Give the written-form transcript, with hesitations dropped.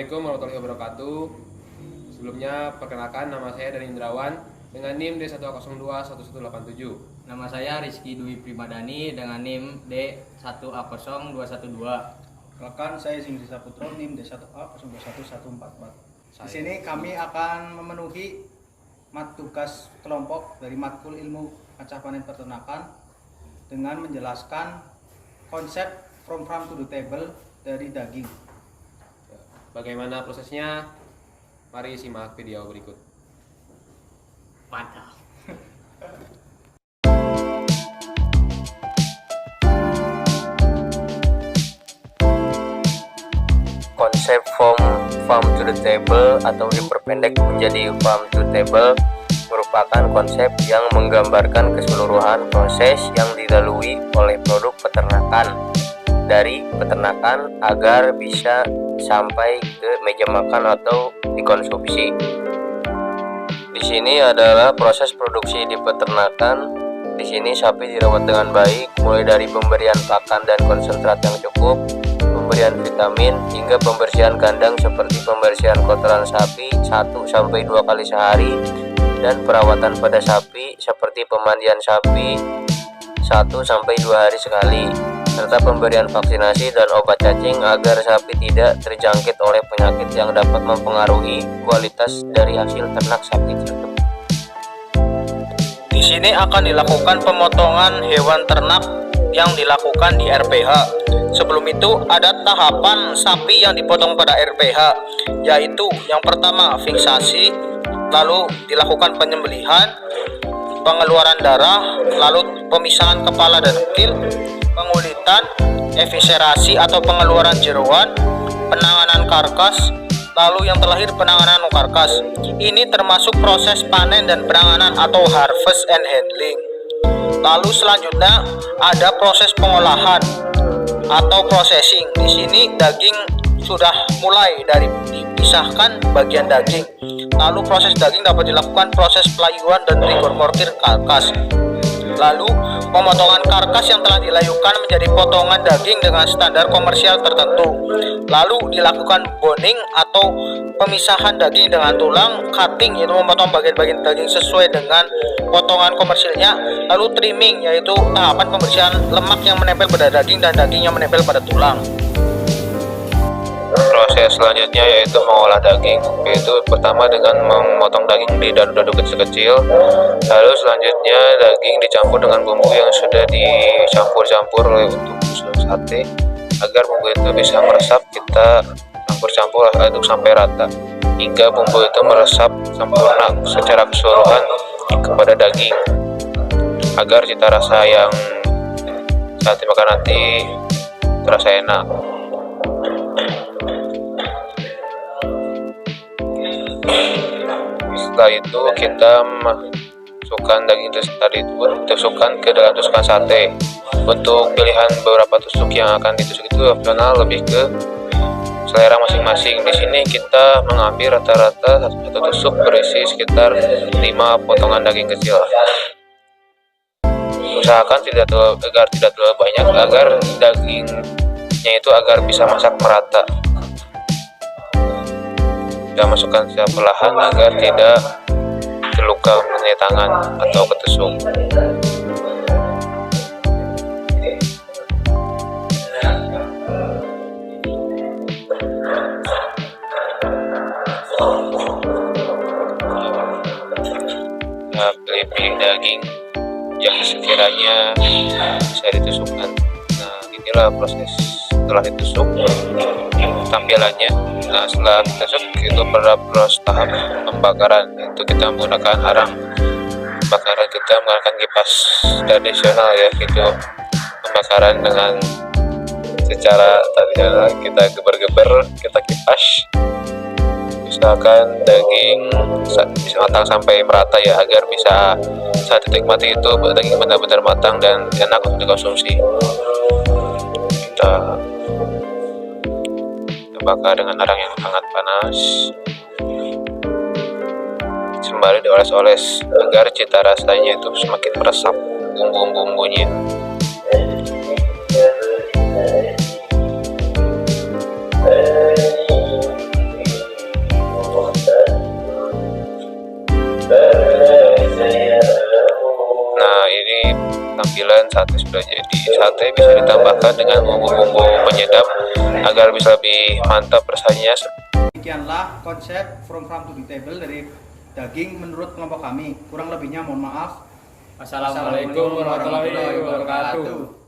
Assalamualaikum warahmatullahi wabarakatuh. Sebelumnya perkenalkan, nama saya Dani Indrawan dengan NIM D1021187. Nama saya Rizky Dwi Primadani dengan NIM D1A0212. Rekan saya Zingri Saputro, NIM D1A021144. Di sini kami akan memenuhi tugas kelompok dari matkul ilmu pasca panen peternakan dengan menjelaskan konsep from farm to the table dari daging. Bagaimana prosesnya? Mari simak video berikut. Mantap. Konsep from farm to the table atau diperpendek menjadi farm to table merupakan konsep yang menggambarkan keseluruhan proses yang dilalui oleh produk peternakan dari peternakan agar bisa sampai ke meja makan atau dikonsumsi. Di sini adalah proses produksi di peternakan. Di sini sapi dirawat dengan baik, mulai dari pemberian pakan dan konsentrat yang cukup, pemberian vitamin, hingga pembersihan kandang seperti pembersihan kotoran sapi 1-2 kali sehari, dan perawatan pada sapi seperti pemandian sapi 1-2 hari sekali, serta pemberian vaksinasi dan obat cacing agar sapi tidak terjangkit oleh penyakit yang dapat mempengaruhi kualitas dari hasil ternak sapi tersebut. Di sini akan dilakukan pemotongan hewan ternak yang dilakukan di RPH. Sebelum itu ada tahapan sapi yang dipotong pada RPH, yaitu yang pertama fiksasi, lalu dilakukan penyembelihan, pengeluaran darah, lalu pemisahan kepala dan kil, pengulitan, eviscerasi atau pengeluaran jeroan, penanganan karkas, lalu yang terakhir penanganan karkas. Ini termasuk proses panen dan penanganan atau harvest and handling. Lalu selanjutnya ada proses pengolahan atau processing. Di sini daging sudah mulai dari dipisahkan bagian daging. Lalu proses daging dapat dilakukan proses pelayuan dan rigor mortir karkas. Lalu pemotongan karkas yang telah dilayukan menjadi potongan daging dengan standar komersial tertentu. Lalu dilakukan boning atau pemisahan daging dengan tulang, cutting yaitu memotong bagian-bagian daging sesuai dengan potongan komersilnya. Lalu trimming yaitu tahapan pembersihan lemak yang menempel pada daging dan daging yang menempel pada tulang. Proses selanjutnya yaitu mengolah daging, yaitu pertama dengan memotong daging di dadu-dadu kecil-kecil, lalu selanjutnya daging dicampur dengan bumbu yang sudah dicampur-campur untuk sate. Agar bumbu itu bisa meresap, kita campur-campur aduk sampai rata hingga bumbu itu meresap sempurna secara keseluruhan kepada daging, agar cita rasa yang saat dimakan nanti terasa enak. Setelah itu kita masukkan daging tadi tusukkan ke dalam tusukan sate. Untuk pilihan beberapa tusuk yang akan ditusuk itu opsional, lebih ke selera masing-masing. Di sini kita mengambil rata-rata satu tusuk berisi sekitar 5 potongan daging kecil. Usahakan agar tidak terlalu banyak, agar dagingnya itu agar bisa masak merata. Kita masukkan secara perlahan agar tidak terluka mengenai tangan atau ketusuk. Nah, pilih daging yang sekiranya bisa ditusukkan. Nah, inilah proses setelah ditusuk tampilannya. Nah, setelah ditusuk itu pada proses tahap pembakaran, itu kita menggunakan arang pembakaran. Kita menggunakan kipas tradisional ya, itu pembakaran dengan secara tradisional, kita geber-geber, kita kipas. Usahakan daging bisa matang sampai merata ya, agar bisa saat dinikmati itu daging benar-benar matang dan enak untuk dikonsumsi. Kita bakar dengan arang yang sangat panas, sembari dioles-oles agar cita rasanya itu semakin meresap bumbu-bumbunya. dan sate sudah jadi. Sate bisa ditambahkan dengan bumbu-bumbu penyedap agar bisa lebih mantap rasanya. Demikianlah konsep from farm to the table dari daging menurut kelompok kami. Kurang lebihnya mohon maaf. Wassalamualaikum warahmatullahi wabarakatuh.